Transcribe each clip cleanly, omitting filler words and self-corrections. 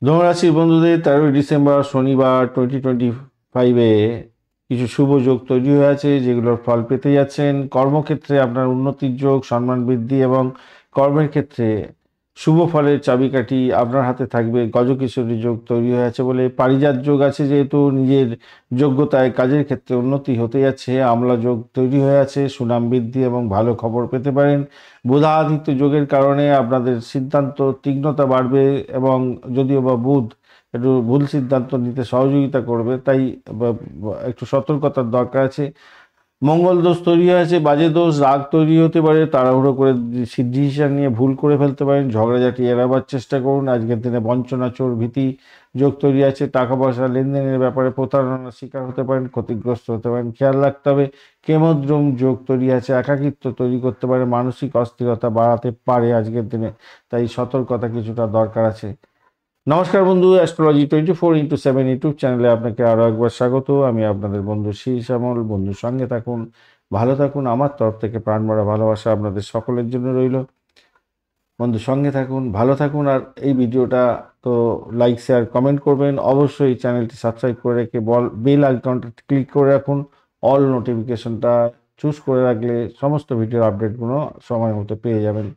ধনুরাশির বন্ধুদের 13 ডিসেম্বর শনিবার 2025 কিছু শুভ যোগ তৈরি হয়ে আছে, যেগুলোর ফল পেতে যাচ্ছেন। কর্মক্ষেত্রে আপনার উন্নতির যোগ, সম্মান বৃদ্ধি এবং কর্মের ক্ষেত্রে শুভ ফলের চাবিকাঠি আপনার হাতে থাকবে। গজকেশরী যোগ তৈরি হয়ে আছে বলে পারিজাত যোগ আছে, যেহেতু নিজের যোগ্যতায় কাজের ক্ষেত্রে উন্নতি হতে যাচ্ছে। আমলা যোগ তৈরি হয়ে আছে, সুনাম বৃদ্ধি এবং ভালো খবর পেতে পারেন। বুধাদিত্য যোগের কারণে আপনাদের সিদ্ধান্ত তীক্ষ্ণতা বাড়বে, এবং যদিও বা বুধ একটু ভুল সিদ্ধান্ত নিতে সহযোগিতা করবে, তাই একটু সতর্কতার দরকার আছে। মঙ্গল দোষ তৈরি হয়েছে, বাজে দোষ, রাগ তৈরি হতে পারে, তাড়াহুড়ো করে ডিসিশন নিয়ে ভুল করে ফেলতে পারেন। ঝগড়াঝাটি এড়াবার চেষ্টা করুন। আজকের দিনে বঞ্চনা, চোর, ভীতি যোগ তৈরি আছে। টাকা পয়সা লেনদেনের ব্যাপারে প্রতারণার শিকার হতে পারেন, ক্ষতিগ্রস্ত হতে পারেন, খেয়াল রাখতে হবে। কেমদ্রম যোগ তৈরি আছে, একাকিত্ব তৈরি করতে পারে, মানসিক অস্থিরতা বাড়াতে পারে আজকের দিনে, তাই সতর্কতা কিছুটা দরকার আছে। নমস্কার বন্ধু, অ্যাস্ট্রোলজি 24x7 ইউটিউব চ্যানেলে আপনাকে আরও একবার স্বাগত। আমি আপনাদের বন্ধু শ্রী শ্যামল। বন্ধুর সঙ্গে থাকুন, ভালো থাকুন। আমার তরফ থেকে প্রাণ ভরা ভালোবাসা আপনাদের সকলের জন্য রইল। বন্ধু সঙ্গে থাকুন, ভালো থাকুন। আর এই ভিডিওটা তো লাইক, শেয়ার, কমেন্ট করবেন। অবশ্যই চ্যানেলটি সাবস্ক্রাইব করে রেখে বেল আইকনটা ক্লিক করে রাখুন। অল নোটিফিকেশনটা চুজ করে রাখলে সমস্ত ভিডিওর আপডেটগুলো সময় মতো পেয়ে যাবেন।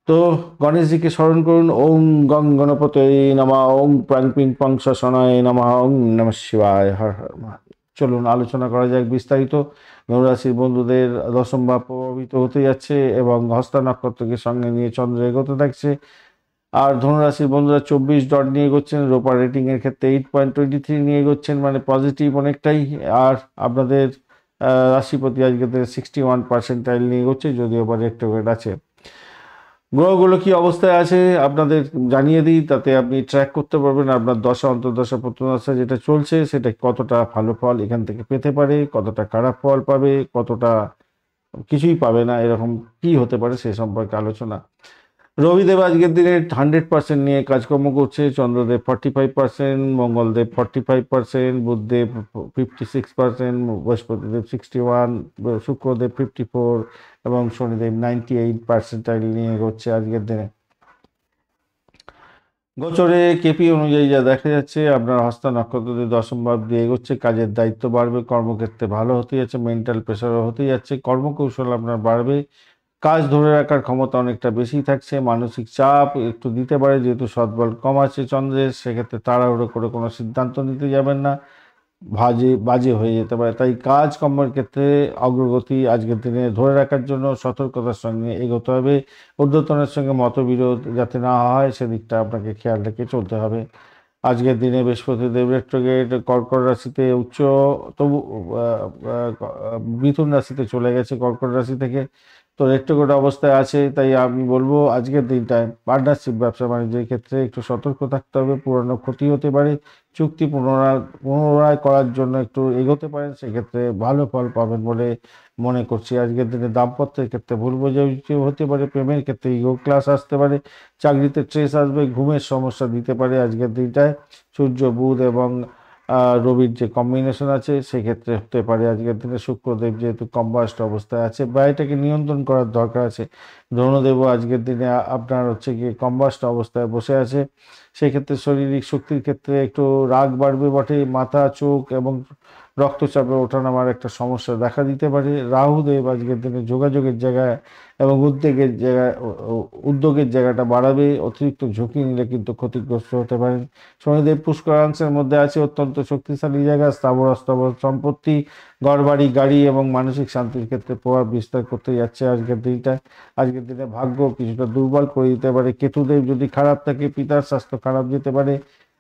তো গণেশজিকে স্মরণ করুন। ওম গং গণপতয়ে নমঃ, ওম প্রাং পিং পং সনায় নমঃ, ওম নমঃ শিবায়, হর হর মহাদেব। চলুন আলোচনা করা যাক বিস্তারিত। ধনুরাশির বন্ধুদের দশম ভাব প্রভাবিত হতে যাচ্ছে এবং হস্তা নক্ষত্রকে সঙ্গে নিয়ে চন্দ্র এগোতে থাকছে। আর ধনুরাশির বন্ধুরা 24 ডট নিয়ে এগোচ্ছেন। রোপার রেটিং এর ক্ষেত্রে 8.23 নিয়ে এগোচ্ছেন, মানে পজিটিভ অনেকটাই। আর আপনাদের রাশিপতি আজকে 61% নিয়ে এগোচ্ছে, যদিও বা রেট্রোগ্রেড আছে। গ্রহগুলো কি অবস্থায় আছে আপনাদের জানিয়ে দিই, তাতে আপনি ট্র্যাক করতে পারবেন আপনার দশা, অন্তর্দশা, প্রত্যদশা যেটা চলছে সেটা কতটা ভালো ফল এখান থেকে পেতে পারে, কতটা খারাপ ফল পাবে, কতটা কিছুই পাবে না, এরকম কি হতে পারে সে সম্পর্কে আলোচনা। রবিদেব আজকের দিনে 100% নিয়ে কাজকর্ম করছে। চন্দ্রদেব 45%, মঙ্গলদেব 45%, বুধদেব 56%, বৃহস্পতিদেব 61, শুক্রদেব 54 এবং শনিদেব 98% নিয়ে এগোচ্ছে আজকের দিনে। গোচরে কেপি অনুযায়ী যা দেখা যাচ্ছে, আপনার হস্তা নক্ষত্রদের দশম ভাব দিয়ে এগোচ্ছে। কাজের দায়িত্ব বাড়বে, কর্মক্ষেত্রে ভালো হতে যাচ্ছে, মেন্টাল প্রেশারও হতে যাচ্ছে, কর্মকৌশল আপনার বাড়বে, কাজ ধরে রাখার ক্ষমতা অনেকটা বেশি থাকছে। মানসিক চাপ একটু দিতে পারে, যেহেতু সৎবল কম আছে চন্দ্রের, সেক্ষেত্রে তাড়াহুড়ো করে কোনো সিদ্ধান্ত নিতে যাবেন না, বাজে হয়ে যেতে পারে। তাই কাজকর্মের ক্ষেত্রে অগ্রগতি আজকের দিনে ধরে রাখার জন্য সতর্কতার সঙ্গে এগোতে হবে। ঊর্ধ্বতনের সঙ্গে মতবিরোধ যাতে না হয় সেদিকটা আপনাকে খেয়াল রেখে চলতে হবে। আজকের দিনে বৃহস্পতিদেব রেট্রোগ্রেড কর্কট রাশিতে উচ্চ, তবু মিথুন রাশিতে চলে গেছে কর্কট রাশি থেকে, তো রেট্রোগ্রেড অবস্থায় আছে। তাই আমি বলবো আজকের দিনটায় পার্টনারশিপ, ব্যবসা বাণিজ্যের ক্ষেত্রে একটু সতর্ক থাকতে হবে, পুরনো ক্ষতি হতে পারে। চুক্তি পুনরায় করার জন্য একটু এগোতে পারেন, সেক্ষেত্রে ভালো ফল পাবেন বলে মনে করছি। আজকের দিনে দাম্পত্যের ক্ষেত্রে ভুল বোঝাবুঝি হতে পারে, প্রেমের ক্ষেত্রে ইগো ক্লাস আসতে পারে, চাকরিতে স্ট্রেস আসবে, ঘুমের সমস্যা দিতে পারে আজকের দিনটায়। সূর্য, বুধ এবং রবির যে কম্বিনেশন আছে সেক্ষেত্রে হতে পারে আজকের দিনে। শুক্রদেব যেহেতু কম্বাস্ট অবস্থায় আছে, ব্যয়টাকে নিয়ন্ত্রণ করার দরকার আছে। ধনুদেবও আজকের দিনে আপনার হচ্ছে গিয়ে কম্বাস্ট অবস্থায় বসে আছে, সেক্ষেত্রে শারীরিক শক্তির ক্ষেত্রে একটু রাগ বাড়বে বটে, মাথা, চোখ এবং রক্তচাপে ওঠানামার একটা সমস্যা দেখা দিতে পারে। রাহুদেব আজকের দিনে যোগাযোগের জায়গায় এবং উদ্যোগের জায়গাটা বাড়াবে, অতিরিক্ত ঝুঁকি নিলে কিন্তু ক্ষতিগ্রস্ত হতে পারেন। শনিদেব পুষ্করাংশের মধ্যে আছে, অত্যন্ত শক্তিশালী জায়গা, স্থাবর অস্থাবর সম্পত্তি, ঘরবাড়ি, গাড়ি এবং মানসিক শান্তির ক্ষেত্রে প্রভাব বিস্তার করতে যাচ্ছে আজকের দিনটা। আজকের দিনে ভাগ্য কিছুটা দুর্বল করে দিতে পারে। কেতুদেব যদি খারাপ থাকে, পিতার স্বাস্থ্য খারাপ যেতে পারে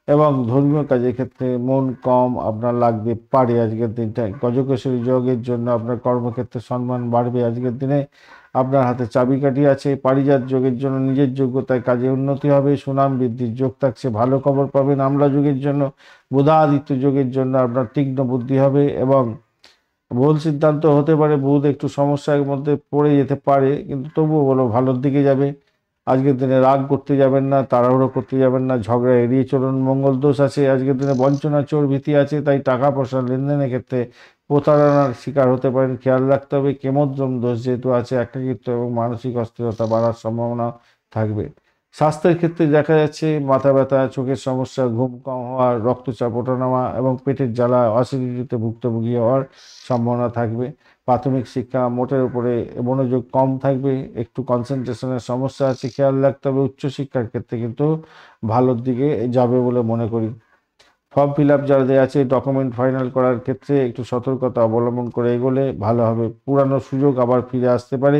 এবং ধর্মীয় কাজের ক্ষেত্রে মন কম আপনার লাগতে পারে আজকের দিনটায়। গজকেশরী যোগের জন্য আপনার কর্মক্ষেত্রে সম্মান বাড়বে আজকের দিনে। আপনার হাতে চাবিকাঠি আছে। পারিজাত যোগের জন্য নিজের যোগ্যতায় কাজে উন্নতি হবে, সুনাম বৃদ্ধির যোগ থাকছে, ভালো খবর পাবেন। আমলা যোগের জন্য, বুধাদিত্য যোগের জন্য আপনার তীক্ষ্ণ বুদ্ধি হবে এবং ভুল সিদ্ধান্ত হতে পারে। বুধ একটু সমস্যার মধ্যে পড়ে যেতে পারে, কিন্তু তবুও বলো ভালোর দিকে যাবে। আজকের দিনে রাগ করতে যাবেন না, তাড়াহুড়ো করতে যাবেন না, ঝগড়া এড়িয়ে চলুন। মঙ্গল দোষ আছে আজকের দিনে, বঞ্চনা, চোর, ভীতি আছে, তাই টাকা পয়সা লেনদেনের ক্ষেত্রে প্রতারণার শিকার হতে পারেন, খেয়াল রাখতে হবে। কেমদ্রম দোষ যেহেতু আছে, একাকিত্ব এবং মানসিক অস্থিরতা বাড়ার সম্ভাবনা থাকবে। স্বাস্থ্যের ক্ষেত্রে দেখা যাচ্ছে মাথা ব্যথা, চোখের সমস্যা, ঘুম কম হওয়া, রক্তচাপ ওঠানামা এবং পেটের জ্বালা, অ্যাসিডিটিতে ভুক্তভোগী হওয়ার সম্ভাবনা থাকবে। প্রাথমিক শিক্ষা মোটের উপরে মনোযোগ কম থাকবে, একটু কনসেন্ট্রেশনের সমস্যা আছে, খেয়াল রাখতে হবে। উচ্চশিক্ষার ক্ষেত্রে কিন্তু ভালোর দিকে যাবে বলে মনে করি। ফর্ম ফিল আপ যাদের আছে, ডকুমেন্ট ফাইনাল করার ক্ষেত্রে একটু সতর্কতা অবলম্বন করে এগোলে ভালো হবে। পুরানো সুযোগ আবার ফিরে আসতে পারে।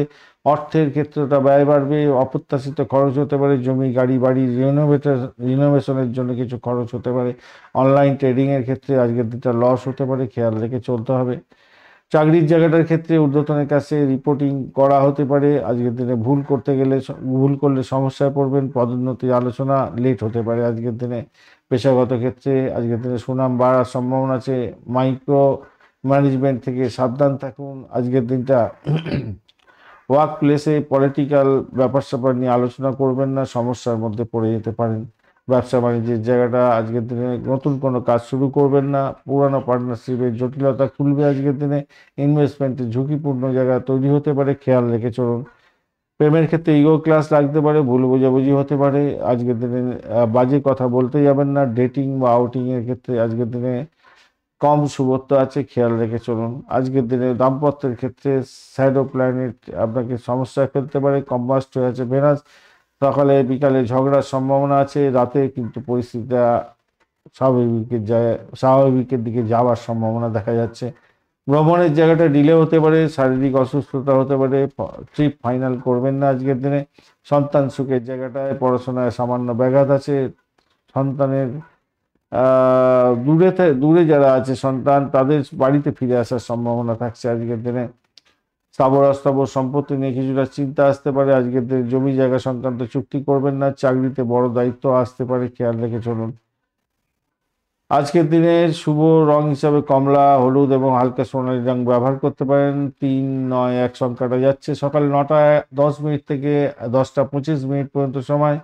অর্থের ক্ষেত্রটা ব্যয় বাড়বে, অপ্রত্যাশিত খরচ হতে পারে, জমি গাড়ি বাড়ি রিনোভেশনের জন্য কিছু খরচ হতে পারে। অনলাইন ট্রেডিংয়ের ক্ষেত্রে আজকের দিনটা লস হতে পারে, খেয়াল রেখে চলতে হবে। চাকরির জায়গাটার ক্ষেত্রে ঊর্ধ্বতনের কাছে রিপোর্টিং করা হতে পারে। আজকের দিনে ভুল করলে সমস্যায় পড়বেন। পদোন্নতির আলোচনা লেট হতে পারে আজকের দিনে। পেশাগত ক্ষেত্রে আজকের দিনে সুনাম বাড়ার সম্ভাবনা আছে। মাইক্রো ম্যানেজমেন্ট থেকে সাবধান থাকুন আজকের দিনটা। ওয়ার্ক প্লেসে পলিটিক্যাল ব্যাপার স্যাপার নিয়ে আলোচনা করবেন না, সমস্যার মধ্যে পড়ে যেতে পারেন। ব্যবসা বাণিজ্যের জায়গাটা আজকের দিনে নতুন কোনো কাজ শুরু করবেন না। পুরানো পার্টনারশিপের জটিলতা খুলবে আজকের দিনে। ইনভেস্টমেন্টের ঝুঁকিপূর্ণ জায়গা তৈরি হতে পারে, খেয়াল রেখে চলুন। প্রেমের ক্ষেত্রে ইগো ক্লাস লাগতে পারে, ভুল বোঝাবুঝি হতে পারে আজকের দিনে। বাজে কথা বলতে যাবেন না। ডেটিং বা আউটিংয়ের ক্ষেত্রে আজকের দিনে কম শুভত্ব আছে, খেয়াল রেখে চলুন। আজকের দিনে দাম্পত্যের ক্ষেত্রে শ্যাডো প্ল্যানেট আপনাকে সমস্যায় ফেলতে পারে। কম্বাস্ট হয়ে আছে ভেনাস। সকালে বিকালে ঝগড়ার সম্ভাবনা আছে, রাতে কিন্তু পরিস্থিতিটা স্বাভাবিকের দিকে যাওয়ার সম্ভাবনা দেখা যাচ্ছে। ভ্রমণের জায়গাটা ডিলে হতে পারে, শারীরিক অসুস্থতা হতে পারে, ট্রিপ ফাইনাল করবেন না আজকের দিনে। সন্তান সুখের জায়গাটায় পড়াশোনায় সামান্য ব্যাঘাত আছে। সন্তানের দূরে যারা আছে সন্তান, তাদের বাড়িতে ফিরে আসার সম্ভাবনা থাকছে আজকের দিনে। স্থাবর অস্থাবর সম্পত্তি নিয়ে কিছুটা চিন্তা আসতে পারে আজকের দিনে। জমি জায়গা সংক্রান্ত চুক্তি করবেন না। চাকরিতে বড় দায়িত্ব আসতে পারে, খেয়াল রেখে চলুন। আজকের দিনে শুভ রং হিসাবে কমলা, হলুদ এবং হালকা সোনালী রং ব্যবহার করতে পারেন। 3, 9, 1 সংখ্যাটা যাচ্ছে। সকাল 9টা 10 মিনিট থেকে 10টা 25 মিনিট পর্যন্ত সময়।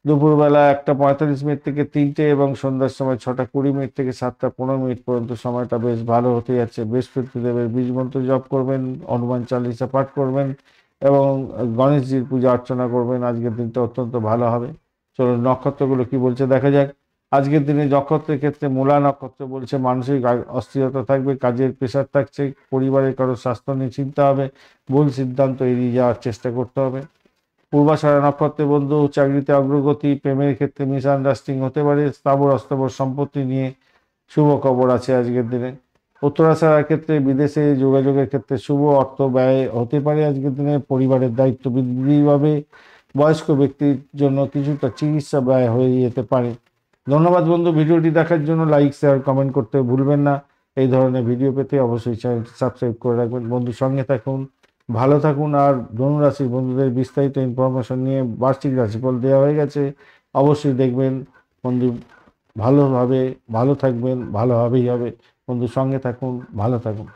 দুপুরবেলা 1টা 45 মিনিট থেকে 3টে এবং সন্ধ্যার সময় 6টা 20 মিনিট থেকে 7টা 15 মিনিট পর্যন্ত সময়টা বেশ ভালো হতে যাচ্ছে। বৃহস্পতি দেবের বীজ মন্ত্র জপ করবেন, হনুমান চালিসা পাঠ করবেন এবং গণেশজির পূজা অর্চনা করবেন। আজকের দিনটা অত্যন্ত ভালো হবে। চলুন নক্ষত্রগুলো কি বলছে দেখা যাক। আজকের দিনে নক্ষত্রের ক্ষেত্রে মূলা নক্ষত্র বলছে মানসিক অস্থিরতা থাকবে, কাজের প্রেশার থাকছে, পরিবারের কারো স্বাস্থ্য নিয়ে চিন্তা হবে, ভুল সিদ্ধান্ত এড়িয়ে যাওয়ার চেষ্টা করতে হবে। পূর্বাষাঢ়া নক্ষত্রে বন্ধু, চাকরিতে অগ্রগতি, প্রেমের ক্ষেত্রে মিসআন্ডারস্ট্যান্ডিং হতে পারে, স্থাবর অস্থাবর সম্পত্তি নিয়ে শুভ খবর আছে আজকের দিনে। উত্তরাষাঢ়ার ক্ষেত্রে বিদেশে যোগাযোগের ক্ষেত্রে শুভ অর্থ ব্যয় হতে পারে আজকের দিনে। পরিবারের দায়িত্ব বৃদ্ধি পাবে। বয়স্ক ব্যক্তির জন্য কিছুটা চিকিৎসা ব্যয় হয়ে যেতে পারে। ধন্যবাদ বন্ধু, ভিডিওটি দেখার জন্য। লাইক শেয়ার কমেন্ট করতে ভুলবেন না। এই ধরনের ভিডিও পেতে অবশ্যই চ্যানেলটি সাবস্ক্রাইব করে রাখবেন। বন্ধুর সঙ্গে থাকুন, ভালো থাকুন। আর ধনুরাশির বন্ধুদের বিস্তারিত ইনফরমেশন নিয়ে বার্ষিক রাশিফল দেওয়া হয়ে গেছে, অবশ্যই দেখবেন বন্ধু। ভালো থাকবেন, ভালোভাবেই হবে। বন্ধুর সঙ্গে থাকুন, ভালো থাকুন।